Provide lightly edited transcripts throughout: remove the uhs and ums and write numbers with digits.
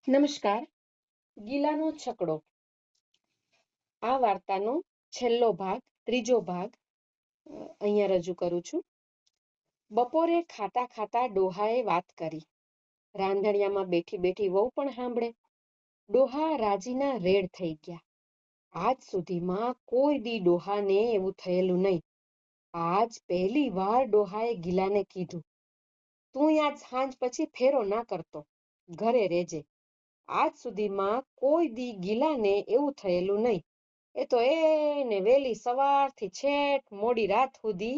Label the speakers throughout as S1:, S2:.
S1: નમસ્કાર. ગિલાનો છકડો. આ વાર્તાનો છેલ્લો ભાગ, ત્રીજો ભાગ અહીંયા રજૂ કરું છું. બપોરે ખાતા ખાતા ડોહાએ વાત કરી. રાંધણિયામાં બેઠી બેઠી વહુ પણ સાંભળે. ડોહા રાજીના રેડ થઈ ગયા. આજ સુધીમાં કોઈ દી ડોહાને એવું થયેલું નહીં. આજ પહેલી વાર ડોહાએ ગિલાને કીધું, તું આજ સાંજ પછી ફેરો ના કરતો, ઘરે રહેજે. આજ સુધીમાં કોઈ દી ગિલાને એવું થયેલું નહીં. એ તો એને વહેલી સવારથી છેક મોડી રાત સુધી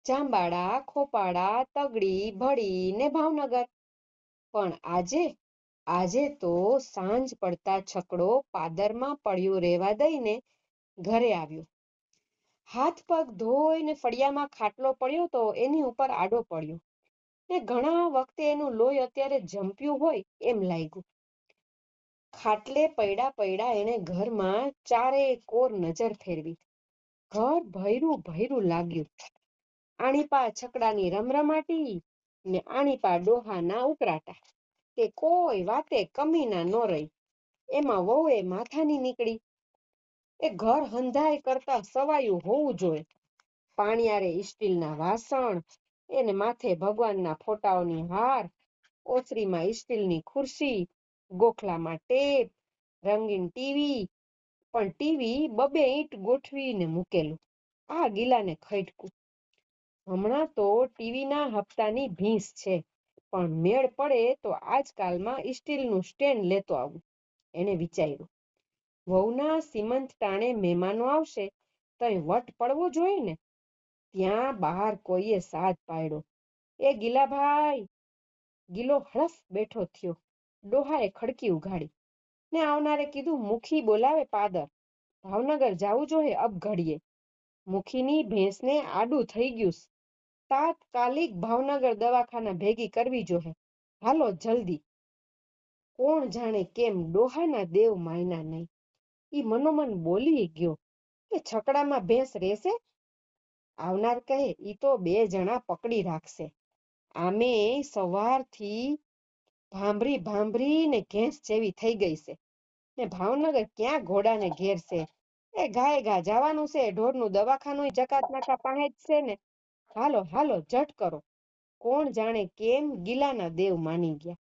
S1: જાંબાળા, ખોપાળા, તગડી, ભળી ને ભાવનગર. પણ આજે તો સાંજ પડતા છકડો પાદરમાં પડ્યો રહેવા દઈને ઘરે આવ્યો. હાથ પગ ધોઈને ફળિયામાં ખાટલો પડ્યો તો એની ઉપર આડો પડ્યો ને ઘણા વખતે એનું લોહી અત્યારે જંપ્યું હોય એમ લાગ્યું. ખાટલે પૈડા એને ઘરમાં ચારે કોર નજર ફેરવી. ઘર ભર્યું ભર્યું લાગ્યું. આણીપા છકડાની રમરમાટી ને આણીપા ડોહાના ઉકરાટા, કે કોઈ વાતે કમી ના ન રહી. એમાં વહુએ માથાની નીકળી. એ ઘર હંધાય કરતા સવાયું હોવું જોઈએ. પાણિયારે સ્ટીલના વાસણ, એને માથે ભગવાનના ફોટાઓની હાર, ઓસરીમાં સ્ટીલની ખુરશી, ગોખલામાં ટેપ, રંગીન ટીવી, પણ ટીવી બબે ઈંટ ગોઠવીને મૂકેલું. આ ગિલાને ખટકું. હમણાં તો ટીવીના હપ્તાની ભીંસ છે, પણ મેળ પડે તો આજકાલમાં સ્ટીલનું સ્ટેન્ડ લેતો આવું, એને વિચાર્યું. વહુના સીમંત ટાણે મહેમાનો આવશે તો વટ પડવો જોઈએ ને. ત્યાં બહાર કોઈએ સાદ પાડ્યો, એ ગિલાભાઈ. ગિલો હળફ બેઠો થયો. ડોહાએ ખડકી ઉઘાડી ને આવનારે કીધું, મુખી બોલાવે પાદર, ભાવનગર જાવું જોઈએ અબ ઘડીએ. મુખીની ભેંસને આડું થઈ ગયું. તાત્કાલિક ભાવનગર દવાખાના ભેગી કરવી જોઈએ, હાલો જલ્દી. કોણ જાણે કેમ ડોહાના દેવ માયના નહીં. ઈ મનોમન બોલી ગયો કે છકડામાં ભેંસ રહેશે. આવનાર કહે, ઈ તો 2 જણા પકડી રાખશે. આમે સવારથી ભાંભરી ને ઘેંસ જેવી થઈ ગઈ છે ને ભાવનગર ક્યાં ઘોડાને ઘેર છે. એ ગાય ઘા જવાનું છે. ઢોરનું દવાખાનું જકાત નાકા પાસે જ છે ને. હાલો હાલો ઝટ કરો. કોણ જાણે કેમ ગિલાના દેવ માની ગયા.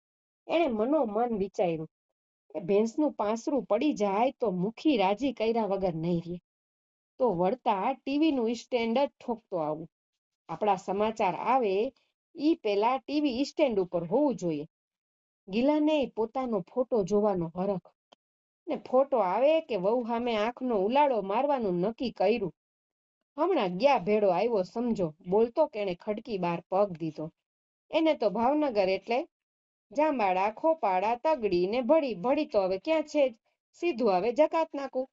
S1: એને મનોમન વિચાર્યું, એ ભેંસનું પાંસરું પડી જાય તો મુખી રાજી કર્યા વગર નહીં રહે. તો વળતા ટીવીનું સ્ટેન્ડ જ ઠોકતો આવું. આપણા સમાચાર આવે ઈ પેલા ટીવી સ્ટેન્ડ ઉપર હોવું જોઈએ. ગિલાને પોતાનો ફોટો જોવાનો હરખ, ને ફોટો આવે કે વહુ સામે આંખનો ઉલાળો મારવાનું નક્કી કર્યું. હમણાં ગયા ભેડો આવ્યો સમજો. બોલતો કે એને ખડકી બહાર પગ દીધો. એને તો ભાવનગર એટલે જાંબાળા, ખોપાળા, તગડી ને ભળી તો હવે ક્યાં છે જ, સીધું આવે જકાત નાકું.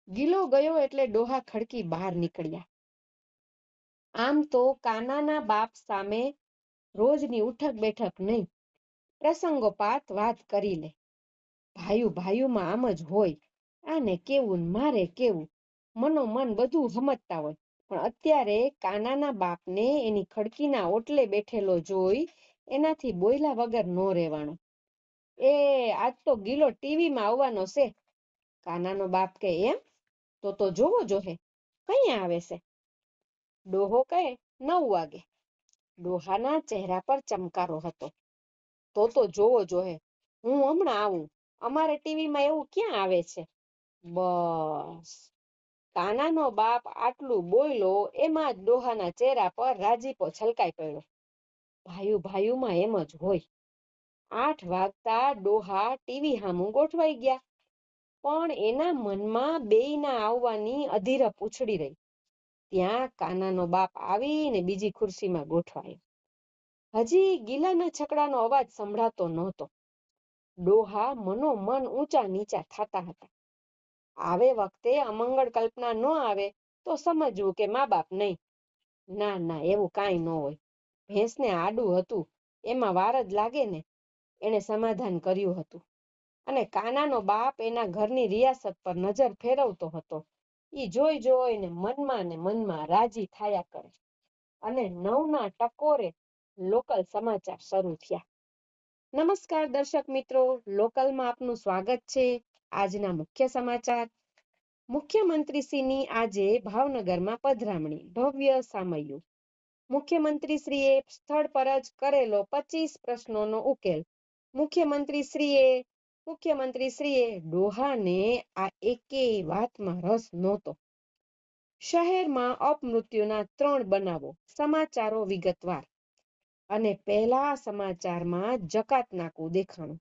S1: ગિલો ગયો એટલે ડોહા ખડકી બહાર નીકળ્યા. આમ તો કાનાના બાપ સામે રોજની ઉઠક બેઠક નહીં, પ્રસંગોપાત વાત કરી લે. ભાઈઓમાં આમ જ હોય. આને કેવું મારે કેવું, મનોમન બધું સમજતા હોય. પણ અત્યારે કાનાના બાપને એની ખડકીના ઓટલે બેઠેલો જોઈ એનાથી બોયલા વગર ન રહેવાનો. એ આજ તો ગિલો ટીવીમાં આવવાનો છે. કાનાનો બાપ કે, એમ? તો જોવો જોહે. કયા આવે છે? ડોહો કહે, 9 વાગે. ડોહાના ચહેરા પર ચમકારો હતો. તો જોવો જોહે. હું હમણાં આવું. અમારે ટીવીમાં એવું ક્યાં આવે છે? બસ. કાનાનો બાપ આટલું બોલ્યો એમાં જ ડોહાના ચહેરા પર રાજીપો છલકાઈ પડ્યો. ભાઈઓમાં એમ જ હોય. 8 વાગતા ડોહા ટીવી સામું ગોઠવાઈ ગયા. પણ એના મનમાં બેયના આવવાની અધીરપ ઉછળી રહી. ત્યાં કાનાનો બાપ આવીને બીજી ખુરશીમાં ગોઠવાયો. હજી ગિલાના છકડાનો અવાજ સંભળાતો નહોતો. ડોહા મનોમન ઊંચા નીચા થતા હતા. આવે વખતે અમંગળ કલ્પના ન આવે તો સમજવું કે મા બાપ નહીં. ના એવું કાંઈ ન હોય. ભેંસને આડું હતું એમાં વાર જ લાગે ને. એને સમાધાન કર્યું હતું. અને કાનાનો બાપ એના ઘરની રિયાસત પર નજર ફેરવતો હતો. ઈ જોઈને મનમાં રાજી થયા કરે. અને 9ના ટકોરે લોકલ સમાચાર શરૂ થયા. નમસ્કાર દર્શક મિત્રો, લોકલમાં આપનું સ્વાગત છે. આજના મુખ્ય સમાચાર. મુખ્યમંત્રીશ્રીની આજે ભાવનગરમાં પધરામણી, ભવ્ય સામૈયું. મુખ્યમંત્રીશ્રીએ સ્થળ પર જ કરેલો 25 પ્રશ્નોનો ઉકેલ. મુખ્યમંત્રીશ્રીએ ડોહાને આ એકેય વાતમાં રસ નહોતો. શહેરમાં અપમૃત્યુના 3 બનાવો. સમાચારો વિગતવાર. અને પહેલા સમાચારમાં જકાત નાકું દેખાણું.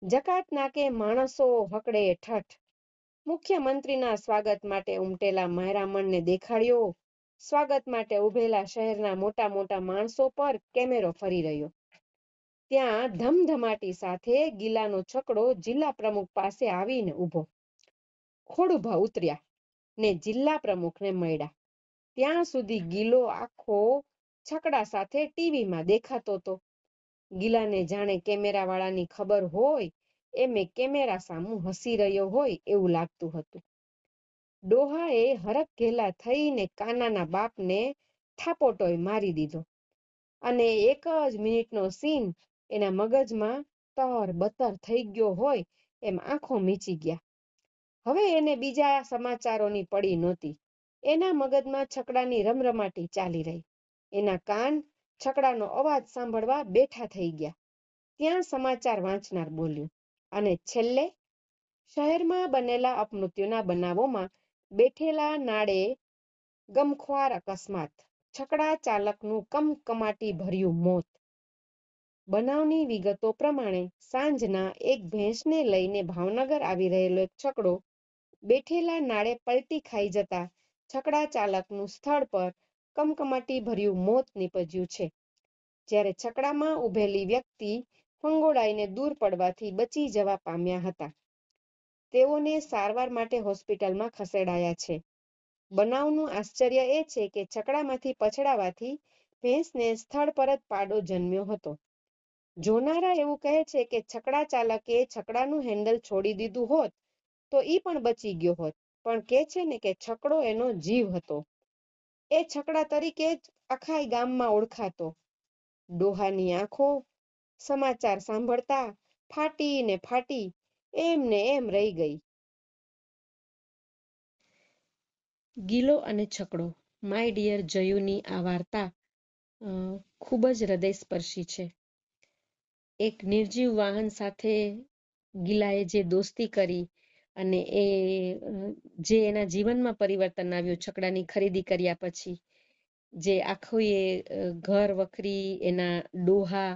S1: જકાત નાકે માણસો હકડે ઠઠ. મુખ્યમંત્રીના સ્વાગત માટે ઉમટેલા મહેરામણને દેખાડ્યો. સ્વાગત માટે ઉભેલા શહેરના મોટા મોટા માણસો પર કેમેરો ફરી રહ્યો. ત્યાં ધમધમાટી સાથે ગિલાનો છકડો જિલ્લા પ્રમુખ પાસે આવીને ઊભો. ખોડુભા ઉતર્યા ને જિલ્લા પ્રમુખને મળ્યા. ત્યાં સુધી ગિલો આખો છકડા સાથે ટીવીમાં દેખાતો હતો. ગિલાને જાણે કેમેરાવાળાની ખબર હોય એમે કેમેરા સામું હસી રહ્યો હોય એવું લાગતું હતું. ડોહાએ હરખઘેલા થઈને કાનાના બાપને થાપોટોય મારી દીધો અને 1 જ મિનિટનો સીન એના મગજમાં તરબતર થઈ ગયો હોય એમ આંખો મીચી ગયા. હવે એને બીજા સમાચારોની પડી નહોતી. એના મગજમાં છકડાની રમરમાટી ચાલી રહી. એના કાન છકડાનો અવાજ સાંભળવા બેઠા થઈ ગયા. ત્યાં સમાચાર વાંચનાર બોલ્યું, અને છેલ્લે શહેરમાં બનેલા અપમૃત્યુના બનાવોમાં બેઠેલા નાડે ગમખ્વાર અકસ્માત, છકડા ચાલકનું કમકમાટી ભર્યું મોત. બનાવની વિગતો પ્રમાણે સાંજના એક ભેંસને લઈને ભાવનગર આવી રહેલો એક છકડો બેઠેલા નાળે પલટી ખાઈ જતા છકડા ચાલકનું સ્થળ પર કમકમાટી ભર્યું મોત નીપજ્યું છે. જ્યારે છકડામાં ઊભેલી વ્યક્તિ ફંગોળાઈને દૂર પડવાથી બચી જવા પામ્યા હતા. તેઓને સારવાર માટે હોસ્પિટલમાં ખસેડાયા છે. બનાવનું આશ્ચર્ય એ છે કે છકડામાંથી પછડાવાથી ભેંસને સ્થળ પર જ પાડો જન્મ્યો હતો. જોનારા એવું કહે છે કે છકડા ચાલકે છકડાનું હેન્ડલ છોડી દીધું હોત તો ઈ પણ બચી ગયો હોત, પણ કે છે ને કે છકડો એનો જીવ હતો. એ છકડા તરીકે જ આખા ગામમાં ઓળખાતો. ડોહાની આંખો સમાચાર સાંભળતા ફાટી ને ફાટી એમ ને એમ રહી ગઈ. ગિલો અને છકડો. માય ડિયર જયુની આ વાર્તા ખૂબ જ હૃદયસ્પર્શી છે. એક નિર્જીવ વાહન સાથે ગિલાએ જે દોસ્તી કરી અને જે એના જીવનમાં પરિવર્તન આવ્યું છકડાની ખરીદી કર્યા પછી, જે આખું એ ઘર વખરી, એના ડોહા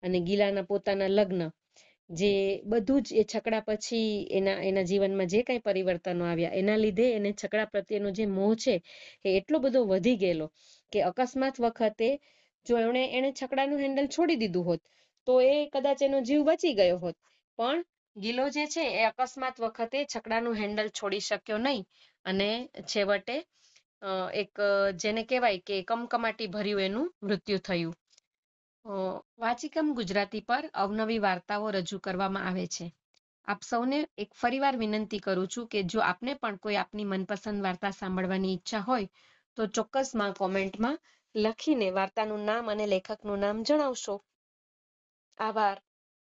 S1: અને ગિલાના પોતાના લગ્ન, જે બધું જ એ છકડા પછી એના જીવનમાં જે કંઈ પરિવર્તનો આવ્યા એના લીધે એને છકડા પ્રત્યેનો જે મોહ છે એ એટલો બધો વધી ગયેલો કે અકસ્માત વખતે જો એને છકડાનું હેન્ડલ છોડી દીધું હોત તો એ કદાચ એનો જીવ બચી ગયો હોત. પણ ગિલો જે છે એ અકસ્માત વખતે છકડાનું હેન્ડલ છોડી શક્યો નહીં અને છેવટે એક જેને કહેવાય કે કમકમાટી ભર્યું એનું મૃત્યુ થયું. વાચિકમ ગુજરાતી પર અવનવી વાર્તાઓ રજૂ કરવામાં આવે છે. આપ સૌને એક ફરીવાર વિનંતી કરું છું કે જો આપને પણ કોઈ આપની મનપસંદ વાર્તા સાંભળવાની ઈચ્છા હોય તો ચોક્કસમાં કોમેન્ટમાં લખીને વાર્તાનું નામ અને લેખકનું નામ જણાવશો. આભાર.